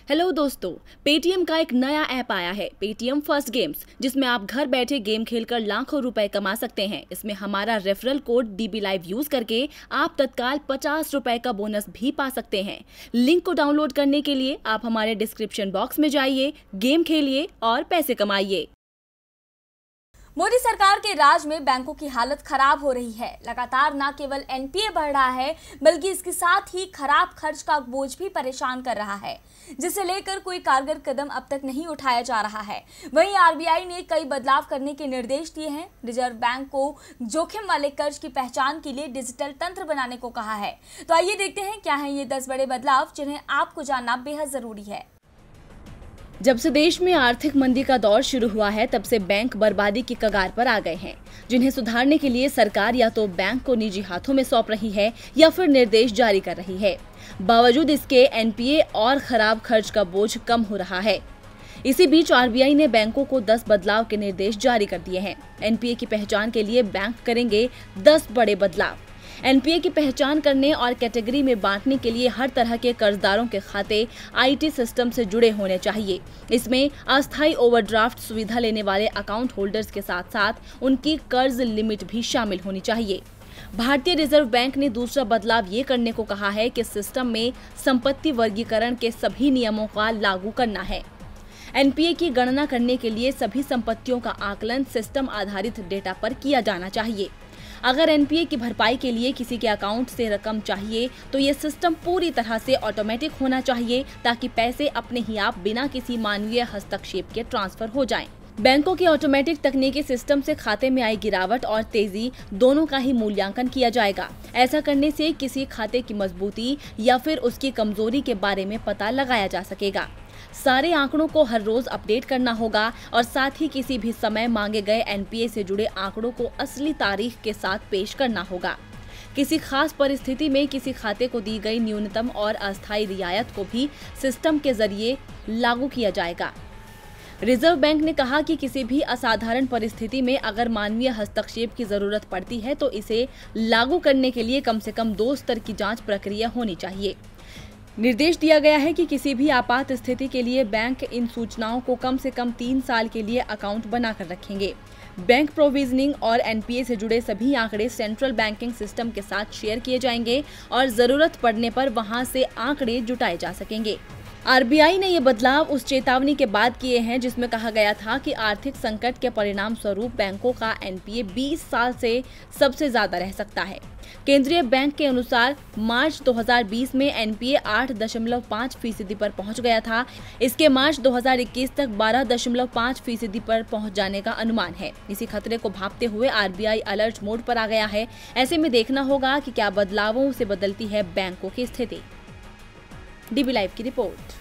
Hello दोस्तों, Paytm का एक नया ऐप आया है पेटीएम फर्स्ट गेम्स, जिसमें आप घर बैठे गेम खेलकर लाखों रुपए कमा सकते हैं। इसमें हमारा referral code DB Live use करके आप तत्काल 50 रुपए का बोनस भी पा सकते हैं। लिंक को डाउनलोड करने के लिए आप हमारे डिस्क्रिप्शन बॉक्स में जाइए, गेम खेलिए और पैसे कमाइए। मोदी सरकार के राज में बैंकों की हालत खराब हो रही है। लगातार न केवल NPA बढ़ रहा है, बल्कि इसके साथ ही खराब खर्च का बोझ भी परेशान कर रहा है, जिसे लेकर कोई कारगर कदम अब तक नहीं उठाया जा रहा है। वहीं RBI ने कई बदलाव करने के निर्देश दिए हैं। रिजर्व बैंक को जोखिम वाले कर्ज की पहचान के लिए डिजिटल तंत्र बनाने को कहा है। तो आइए देखते हैं क्या है ये 10 बड़े बदलाव, जिन्हें आपको जानना बेहद जरूरी है। जब से देश में आर्थिक मंदी का दौर शुरू हुआ है, तब से बैंक बर्बादी की कगार पर आ गए हैं, जिन्हें सुधारने के लिए सरकार या तो बैंक को निजी हाथों में सौंप रही है या फिर निर्देश जारी कर रही है। बावजूद इसके NPA और खराब खर्च का बोझ कम हो रहा है। इसी बीच RBI ने बैंकों को 10 बदलाव के निर्देश जारी कर दिए हैं। NPA की पहचान के लिए बैंक करेंगे 10 बड़े बदलाव। NPA की पहचान करने और कैटेगरी में बांटने के लिए हर तरह के कर्जदारों के खाते IT सिस्टम से जुड़े होने चाहिए। इसमें अस्थायी ओवरड्राफ्ट सुविधा लेने वाले अकाउंट होल्डर्स के साथ साथ उनकी कर्ज लिमिट भी शामिल होनी चाहिए। भारतीय रिजर्व बैंक ने दूसरा बदलाव ये करने को कहा है कि सिस्टम में संपत्ति वर्गीकरण के सभी नियमों का लागू करना है। NPA की गणना करने के लिए सभी संपत्तियों का आकलन सिस्टम आधारित डेटा पर किया जाना चाहिए। अगर NPA की भरपाई के लिए किसी के अकाउंट से रकम चाहिए, तो ये सिस्टम पूरी तरह से ऑटोमेटिक होना चाहिए, ताकि पैसे अपने ही आप बिना किसी मानवीय हस्तक्षेप के ट्रांसफर हो जाएं। बैंकों के ऑटोमेटिक तकनीकी सिस्टम से खाते में आई गिरावट और तेजी दोनों का ही मूल्यांकन किया जाएगा। ऐसा करने से किसी खाते की मजबूती या फिर उसकी कमजोरी के बारे में पता लगाया जा सकेगा। सारे आंकड़ों को हर रोज अपडेट करना होगा और साथ ही किसी भी समय मांगे गए NPA से जुड़े आंकड़ों को असली तारीख के साथ पेश करना होगा। किसी खास परिस्थिति में किसी खाते को दी गई न्यूनतम और अस्थायी रियायत को भी सिस्टम के जरिए लागू किया जाएगा। रिजर्व बैंक ने कहा कि किसी भी असाधारण परिस्थिति में अगर मानवीय हस्तक्षेप की जरूरत पड़ती है, तो इसे लागू करने के लिए कम से कम 2 स्तर की जांच प्रक्रिया होनी चाहिए। निर्देश दिया गया है कि किसी भी आपात स्थिति के लिए बैंक इन सूचनाओं को कम से कम 3 साल के लिए अकाउंट बनाकर रखेंगे। बैंक प्रोविजनिंग और NPA से जुड़े सभी आंकड़े सेंट्रल बैंकिंग सिस्टम के साथ शेयर किए जाएंगे और जरूरत पड़ने पर वहां से आंकड़े जुटाए जा सकेंगे। RBI ने ये बदलाव उस चेतावनी के बाद किए हैं जिसमें कहा गया था कि आर्थिक संकट के परिणाम स्वरूप बैंकों का NPA 20 साल से सबसे ज्यादा रह सकता है। केंद्रीय बैंक के अनुसार मार्च 2020 में NPA 8.5% पर पहुंच गया था। इसके मार्च 2021 तक 12.5% पर पहुंच जाने का अनुमान है। इसी खतरे को भांपते हुए RBI अलर्ट मोड पर आ गया है। ऐसे में देखना होगा कि क्या बदलावों से बदलती है बैंकों की स्थिति। DB Live की रिपोर्ट।